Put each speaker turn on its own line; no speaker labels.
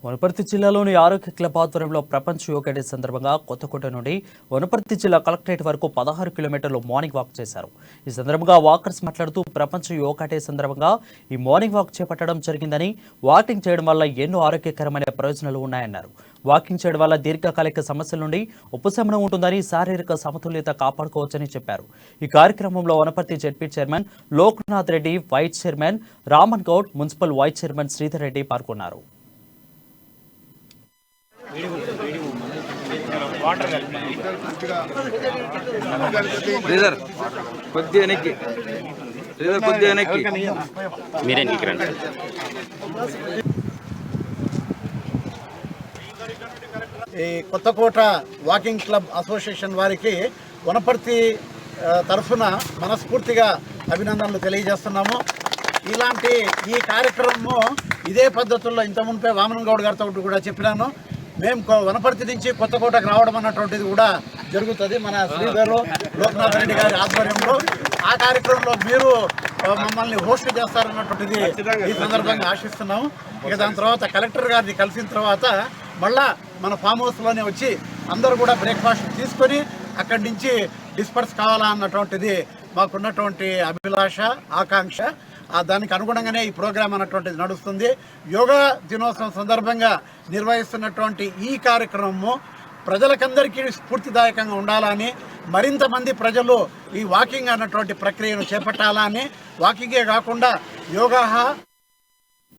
వనపర్తి జిల్లాలోని ఆరోగ్య క్లబ్ ఆధ్వర్యంలో ప్రపంచ యోగా డే సందర్భంగా కొత్తకోట నుండి వనపర్తి జిల్లా కలెక్టరేట్ వరకు 16 కిలోమీటర్లు మార్నింగ్ వాక్ చేశారు. ఈ సందర్భంగా వాకర్స్ మాట్లాడుతూ ప్రపంచ యోగా డే సందర్భంగా ఈ మార్నింగ్ వాక్ చేపట్టడం జరిగిందని, వాకింగ్ చేయడం వల్ల ఎన్నో ఆరోగ్యకరమైన ప్రయోజనాలు ఉన్నాయన్నారు. వాకింగ్ చేయడం వల్ల దీర్ఘకాలిక సమస్యల నుండి ఉపశమనం ఉంటుందని, శారీరక సమతుల్యత కాపాడుకోవచ్చని చెప్పారు. ఈ కార్యక్రమంలో Wanaparthy ZP chairman Loknath Reddy, vice chairman Raman Goud, municipal vice chairman Sridhar Reddy పాల్గొన్నారు.
ఈ కొత్తకోట వాకింగ్ క్లబ్ అసోసియేషన్ వారికి వనపర్తి తరఫున మనస్ఫూర్తిగా అభినందనలు తెలియజేస్తున్నాము. ఇలాంటి ఈ కార్యక్రమము ఇదే పద్ధతుల్లో ఇంత మునిపే వామన్ గౌడ్ గారితో కూడా చెప్పినాను. మేము వనపర్తి నుంచి కొత్తకోటకు రావడం అన్నటువంటిది కూడా జరుగుతుంది మన శ్రీధరు లోక్నాథ్ రెడ్డి గారి ఆధ్వర్యంలో. ఆ కార్యక్రమంలో మీరు మమ్మల్ని హోస్ట్ చేస్తారన్నటువంటిది ఈ సందర్భంగా ఆశిస్తున్నాము. ఇక దాని తర్వాత కలెక్టర్ గారిని కలిసిన తర్వాత మళ్ళా మన ఫామ్ హౌస్లోనే వచ్చి అందరూ కూడా బ్రేక్ఫాస్ట్ తీసుకొని అక్కడి నుంచి డిస్పర్స్ కావాలా అన్నటువంటిది మాకున్నటువంటి అభిలాష, ఆకాంక్ష. దానికి అనుగుణంగానే ఈ ప్రోగ్రాం అన్నటువంటిది నడుస్తుంది. యోగా దినోత్సవం సందర్భంగా నిర్వహిస్తున్నటువంటి ఈ కార్యక్రమము ప్రజలకందరికీ స్ఫూర్తిదాయకంగా ఉండాలని, మరింత మంది ప్రజలు ఈ వాకింగ్ అన్నటువంటి ప్రక్రియను చేపట్టాలని, వాకింగే కాకుండా యోగా